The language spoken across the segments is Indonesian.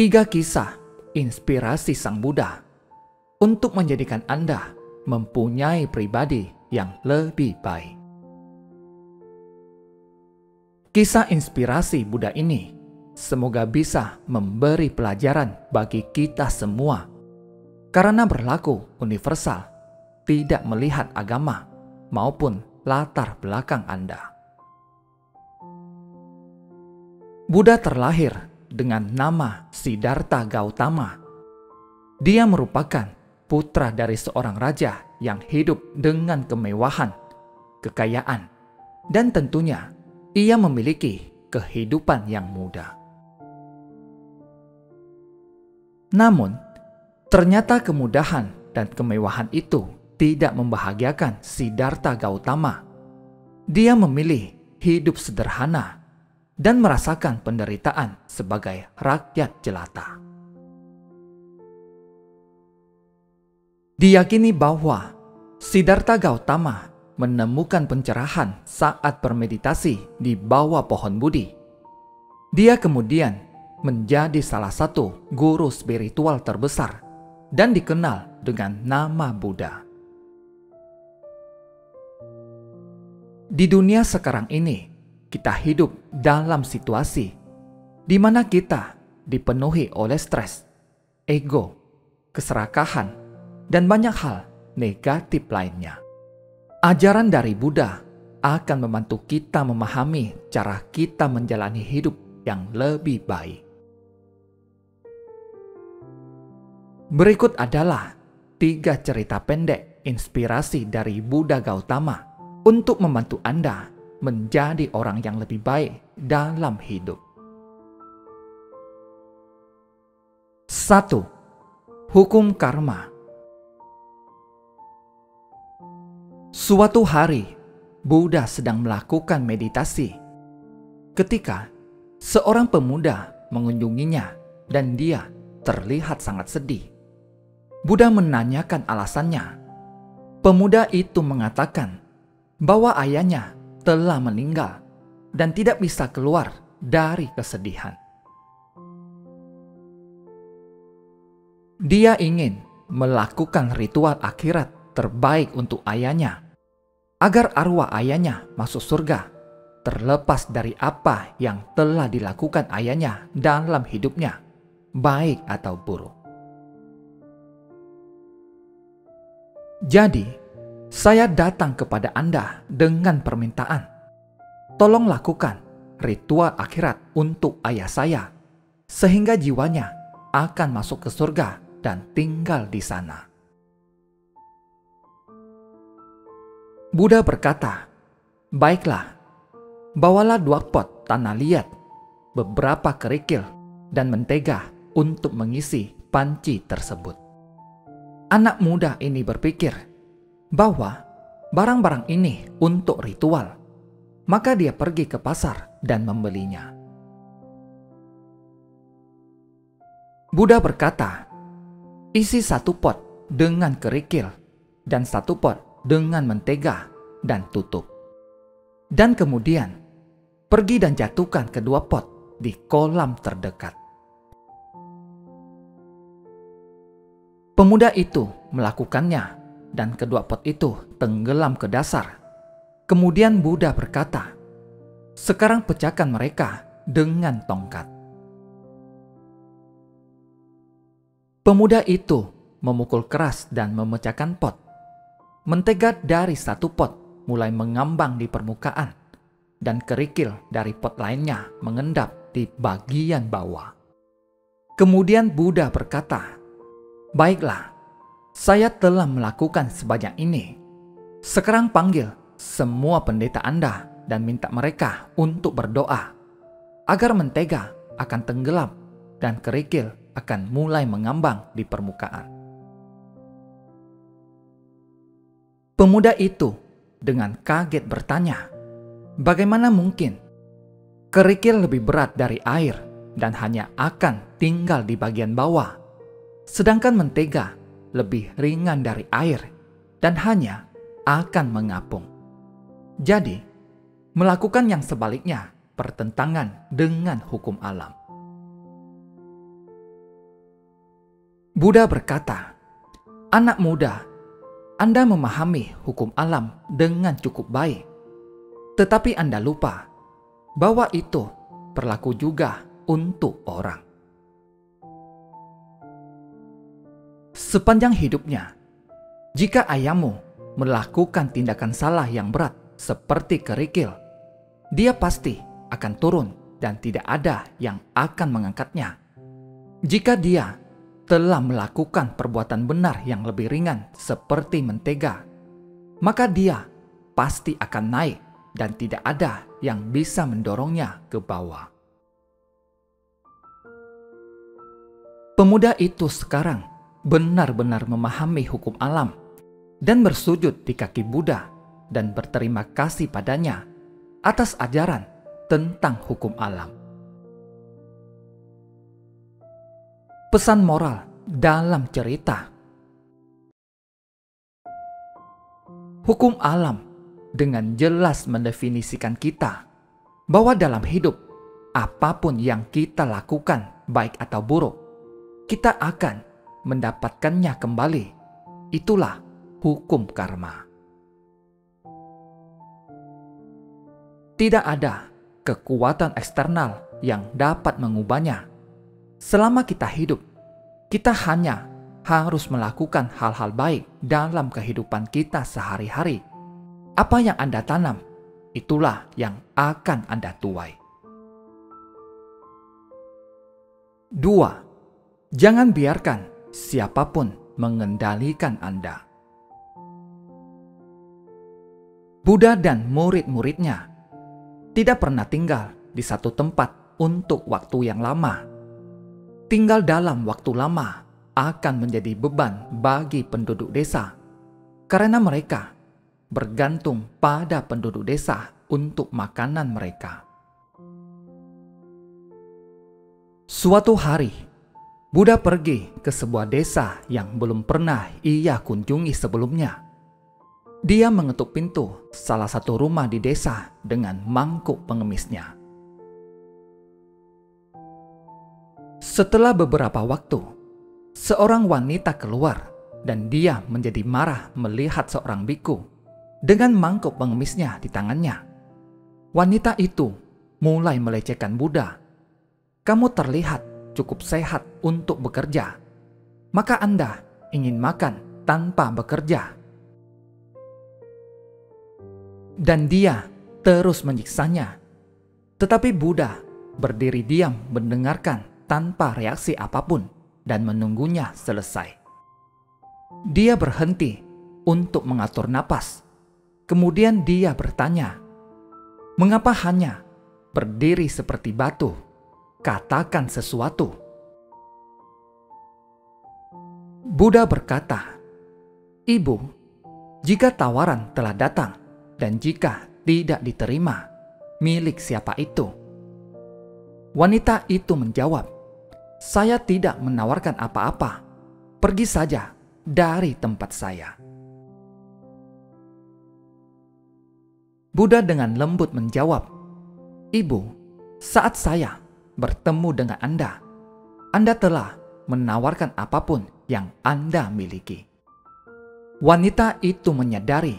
3 kisah inspirasi Sang Buddha untuk menjadikan Anda mempunyai pribadi yang lebih baik. Kisah inspirasi Buddha ini semoga bisa memberi pelajaran bagi kita semua karena berlaku universal, tidak melihat agama maupun latar belakang Anda. Buddha terlahir dengan nama Siddhartha Gautama. Dia merupakan putra dari seorang raja yang hidup dengan kemewahan, kekayaan, dan tentunya ia memiliki kehidupan yang mudah. Namun, ternyata kemudahan dan kemewahan itu tidak membahagiakan Siddhartha Gautama. Dia memilih hidup sederhana dan merasakan penderitaan sebagai rakyat jelata. Diyakini bahwa Siddhartha Gautama menemukan pencerahan saat bermeditasi di bawah pohon Bodhi. Dia kemudian menjadi salah satu guru spiritual terbesar dan dikenal dengan nama Buddha. Di dunia sekarang ini, kita hidup dalam situasi di mana kita dipenuhi oleh stres, ego, keserakahan, dan banyak hal negatif lainnya. Ajaran dari Buddha akan membantu kita memahami cara kita menjalani hidup yang lebih baik. Berikut adalah 3 cerita pendek inspirasi dari Buddha Gautama untuk membantu Anda menjadi orang yang lebih baik dalam hidup. 1. Hukum karma. Suatu hari, Buddha sedang melakukan meditasi ketika seorang pemuda mengunjunginya dan dia terlihat sangat sedih. Buddha menanyakan alasannya. Pemuda itu mengatakan bahwa ayahnya telah meninggal dan tidak bisa keluar dari kesedihan. Dia ingin melakukan ritual akhirat terbaik untuk ayahnya agar arwah ayahnya masuk surga terlepas dari apa yang telah dilakukan ayahnya dalam hidupnya, baik atau buruk. Jadi, saya datang kepada Anda dengan permintaan, tolong lakukan ritual akhirat untuk ayah saya, sehingga jiwanya akan masuk ke surga dan tinggal di sana. Buddha berkata, baiklah, bawalah 2 pot tanah liat, beberapa kerikil, dan mentega untuk mengisi panci tersebut. Anak muda ini berpikir bahwa barang-barang ini untuk ritual, maka dia pergi ke pasar dan membelinya. Buddha berkata, isi 1 pot dengan kerikil dan 1 pot dengan mentega dan tutup. Dan kemudian pergi dan jatuhkan kedua pot di kolam terdekat. Pemuda itu melakukannya dan kedua pot itu tenggelam ke dasar. Kemudian Buddha berkata, sekarang pecahkan mereka dengan tongkat. Pemuda itu memukul keras dan memecahkan pot. Mentega dari 1 pot mulai mengambang di permukaan dan kerikil dari pot lainnya mengendap di bagian bawah. Kemudian Buddha berkata, baiklah, saya telah melakukan sebanyak ini. Sekarang panggil semua pendeta Anda dan minta mereka untuk berdoa agar mentega akan tenggelam dan kerikil akan mulai mengambang di permukaan. Pemuda itu dengan kaget bertanya, bagaimana mungkin kerikil lebih berat dari air dan hanya akan tinggal di bagian bawah, sedangkan mentega lebih ringan dari air dan hanya akan mengapung. Jadi, melakukan yang sebaliknya bertentangan dengan hukum alam. Buddha berkata, "Anak muda, Anda memahami hukum alam dengan cukup baik, tetapi Anda lupa bahwa itu berlaku juga untuk orang." Sepanjang hidupnya, jika ayahmu melakukan tindakan salah yang berat seperti kerikil, dia pasti akan turun dan tidak ada yang akan mengangkatnya. Jika dia telah melakukan perbuatan benar yang lebih ringan seperti mentega, maka dia pasti akan naik dan tidak ada yang bisa mendorongnya ke bawah. Pemuda itu sekarang benar-benar memahami hukum alam dan bersujud di kaki Buddha dan berterima kasih padanya atas ajaran tentang hukum alam. Pesan moral dalam cerita. Hukum alam dengan jelas mendefinisikan kita bahwa dalam hidup, apapun yang kita lakukan, baik atau buruk, kita akan mendapatkannya kembali. Itulah hukum karma. Tidak ada kekuatan eksternal yang dapat mengubahnya. Selama kita hidup, kita hanya harus melakukan hal-hal baik dalam kehidupan kita sehari-hari. Apa yang Anda tanam, itulah yang akan Anda tuai. 2. Jangan biarkan siapapun mengendalikan Anda. Buddha dan murid-muridnya tidak pernah tinggal di satu tempat untuk waktu yang lama. Tinggal dalam waktu lama akan menjadi beban bagi penduduk desa, karena mereka bergantung pada penduduk desa untuk makanan mereka. Suatu hari, Buddha pergi ke sebuah desa yang belum pernah ia kunjungi sebelumnya. Dia mengetuk pintu salah satu rumah di desa dengan mangkuk pengemisnya. Setelah beberapa waktu, seorang wanita keluar dan dia menjadi marah melihat seorang biku dengan mangkuk pengemisnya di tangannya. Wanita itu mulai melecehkan Buddha. "Kamu terlihat cukup sehat untuk bekerja. Maka Anda ingin makan tanpa bekerja?" Dan dia terus menyiksanya. Tetapi Buddha berdiri diam mendengarkan tanpa reaksi apapun dan menunggunya selesai. Dia berhenti untuk mengatur napas. Kemudian dia bertanya, "Mengapa hanya berdiri seperti batu? Katakan sesuatu." Buddha berkata, "Ibu, jika tawaran telah datang dan jika tidak diterima, milik siapa itu?" Wanita itu menjawab, "Saya tidak menawarkan apa-apa. Pergi saja dari tempat saya." Buddha dengan lembut menjawab, "Ibu, saat saya bertemu dengan Anda telah menawarkan apapun yang Anda miliki." Wanita itu menyadari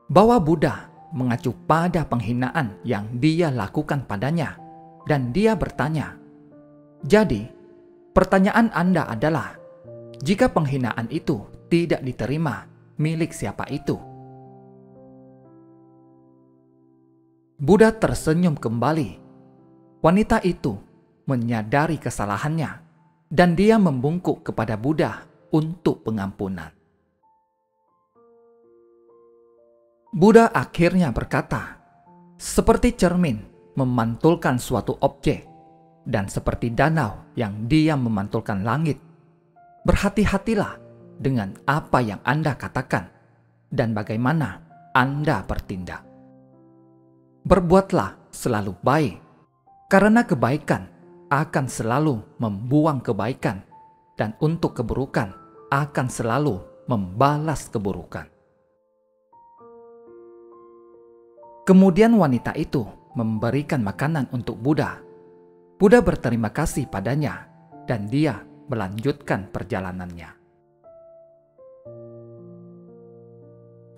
bahwa Buddha mengacu pada penghinaan yang dia lakukan padanya, dan dia bertanya, "Jadi, pertanyaan Anda adalah, jika penghinaan itu tidak diterima, milik siapa itu?" Buddha tersenyum kembali. Wanita itu menyadari kesalahannya, dan dia membungkuk kepada Buddha untuk pengampunan. Buddha akhirnya berkata, "Seperti cermin memantulkan suatu objek, dan seperti danau yang diam memantulkan langit, berhati-hatilah dengan apa yang Anda katakan dan bagaimana Anda bertindak. Berbuatlah selalu baik, karena kebaikan akan selalu membuang kebaikan, dan untuk keburukan akan selalu membalas keburukan." Kemudian wanita itu memberikan makanan untuk Buddha. Buddha berterima kasih padanya, dan dia melanjutkan perjalanannya.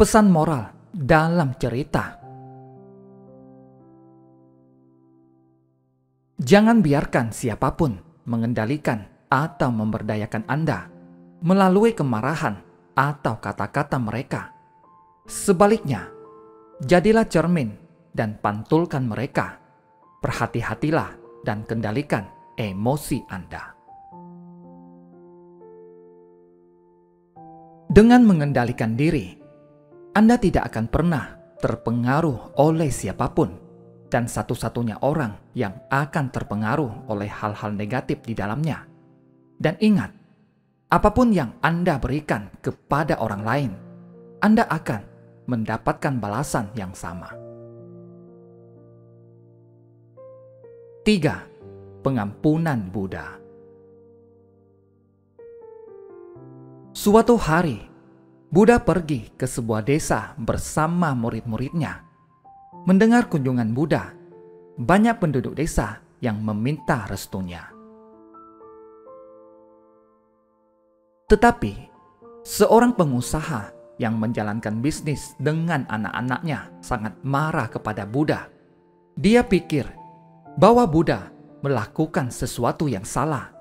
Pesan moral dalam cerita: jangan biarkan siapapun mengendalikan atau memberdayakan Anda melalui kemarahan atau kata-kata mereka. Sebaliknya, jadilah cermin dan pantulkan mereka. Berhati-hatilah dan kendalikan emosi Anda. Dengan mengendalikan diri, Anda tidak akan pernah terpengaruh oleh siapapun, dan satu-satunya orang yang akan terpengaruh oleh hal-hal negatif di dalamnya. Dan ingat, apapun yang Anda berikan kepada orang lain, Anda akan mendapatkan balasan yang sama. 3. Pengampunan Buddha. Suatu hari, Buddha pergi ke sebuah desa bersama murid-muridnya. Mendengar kunjungan Buddha, banyak penduduk desa yang meminta restunya. Tetapi, seorang pengusaha yang menjalankan bisnis dengan anak-anaknya sangat marah kepada Buddha. Dia pikir bahwa Buddha melakukan sesuatu yang salah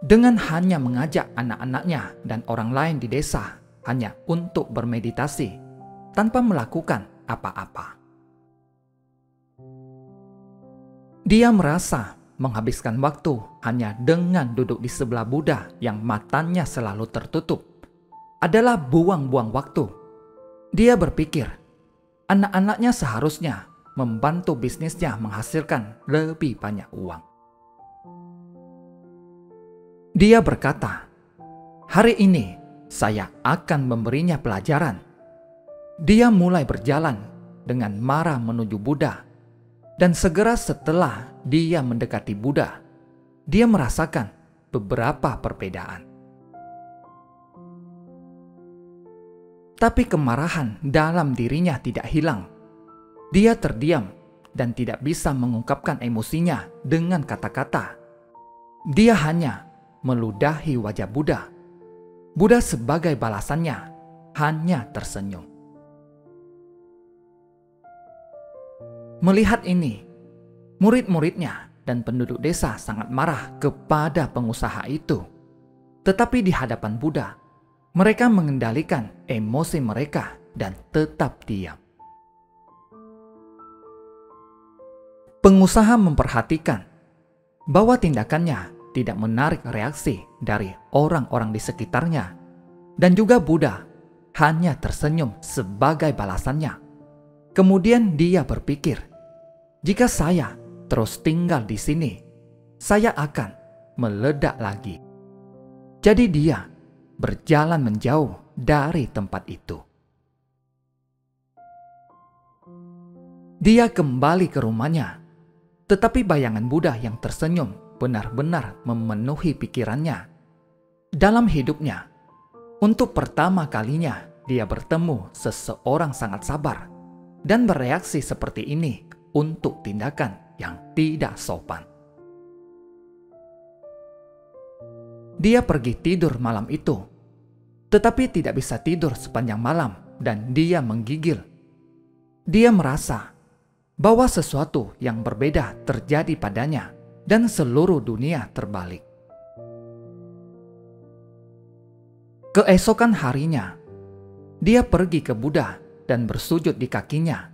dengan hanya mengajak anak-anaknya dan orang lain di desa hanya untuk bermeditasi tanpa melakukan apa-apa. Dia merasa menghabiskan waktu hanya dengan duduk di sebelah Buddha yang matanya selalu tertutup adalah buang-buang waktu. Dia berpikir, anak-anaknya seharusnya membantu bisnisnya menghasilkan lebih banyak uang. Dia berkata, "Hari ini saya akan memberinya pelajaran." Dia mulai berjalan dengan marah menuju Buddha, dan segera setelah dia mendekati Buddha, dia merasakan beberapa perbedaan. Tapi kemarahan dalam dirinya tidak hilang. Dia terdiam dan tidak bisa mengungkapkan emosinya dengan kata-kata. Dia hanya meludahi wajah Buddha. Buddha sebagai balasannya hanya tersenyum. Melihat ini, murid-muridnya dan penduduk desa sangat marah kepada pengusaha itu. Tetapi di hadapan Buddha, mereka mengendalikan emosi mereka dan tetap diam. Pengusaha memperhatikan bahwa tindakannya tidak menarik reaksi dari orang-orang di sekitarnya, dan juga Buddha hanya tersenyum sebagai balasannya. Kemudian dia berpikir, jika saya terus tinggal di sini, saya akan meledak lagi. Jadi dia berjalan menjauh dari tempat itu. Dia kembali ke rumahnya, tetapi bayangan Buddha yang tersenyum benar-benar memenuhi pikirannya. Dalam hidupnya, untuk pertama kalinya dia bertemu seseorang sangat sabar dan bereaksi seperti ini untuk tindakan yang tidak sopan. Dia pergi tidur malam itu, tetapi tidak bisa tidur sepanjang malam dan dia menggigil. Dia merasa bahwa sesuatu yang berbeda terjadi padanya dan seluruh dunia terbalik. Keesokan harinya, dia pergi ke Buddha dan bersujud di kakinya.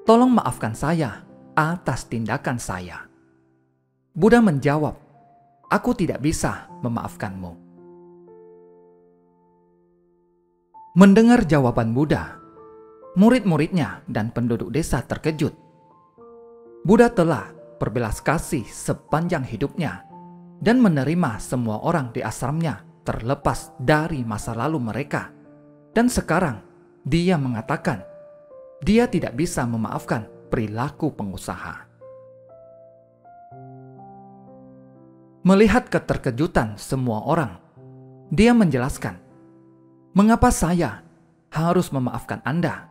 "Tolong maafkan saya atas tindakan saya." Buddha menjawab, "Aku tidak bisa memaafkanmu." Mendengar jawaban Buddha, murid-muridnya dan penduduk desa terkejut. Buddha telah berbelas kasih sepanjang hidupnya dan menerima semua orang di asramnya terlepas dari masa lalu mereka. Dan sekarang dia mengatakan dia tidak bisa memaafkan perilaku pengusaha. Melihat keterkejutan semua orang, dia menjelaskan, "Mengapa saya harus memaafkan Anda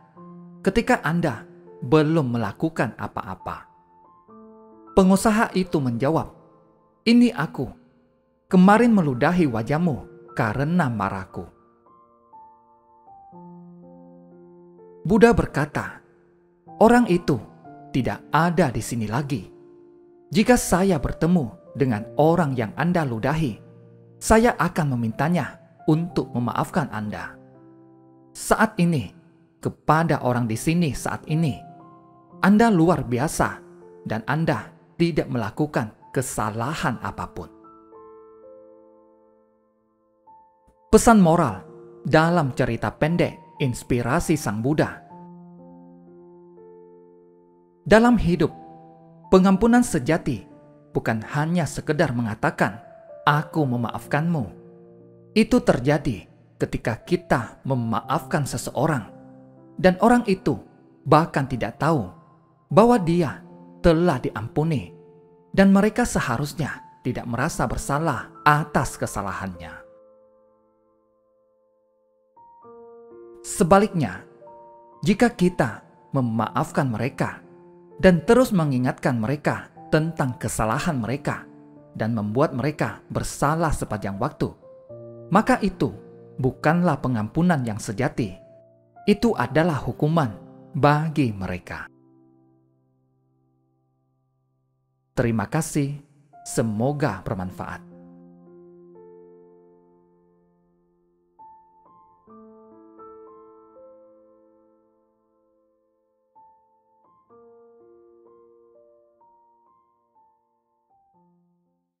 ketika Anda belum melakukan apa-apa?" Pengusaha itu menjawab, "Ini aku. kemarin meludahi wajahmu karena marahku. Buddha berkata, orang itu tidak ada di sini lagi. Jika saya bertemu dengan orang yang Anda ludahi, saya akan memintanya untuk memaafkan Anda. Saat ini, kepada orang di sini saat ini, Anda luar biasa dan Anda tidak melakukan kesalahan apapun. Pesan moral dalam cerita pendek Inspirasi Sang Buddha. Dalam hidup, pengampunan sejati bukan hanya sekedar mengatakan, "Aku memaafkanmu." Itu terjadi ketika kita memaafkan seseorang, dan orang itu bahkan tidak tahu bahwa dia telah diampuni, dan mereka seharusnya tidak merasa bersalah atas kesalahannya. Sebaliknya, jika kita memaafkan mereka dan terus mengingatkan mereka tentang kesalahan mereka dan membuat mereka bersalah sepanjang waktu, maka itu bukanlah pengampunan yang sejati. Itu adalah hukuman bagi mereka. Terima kasih, semoga bermanfaat.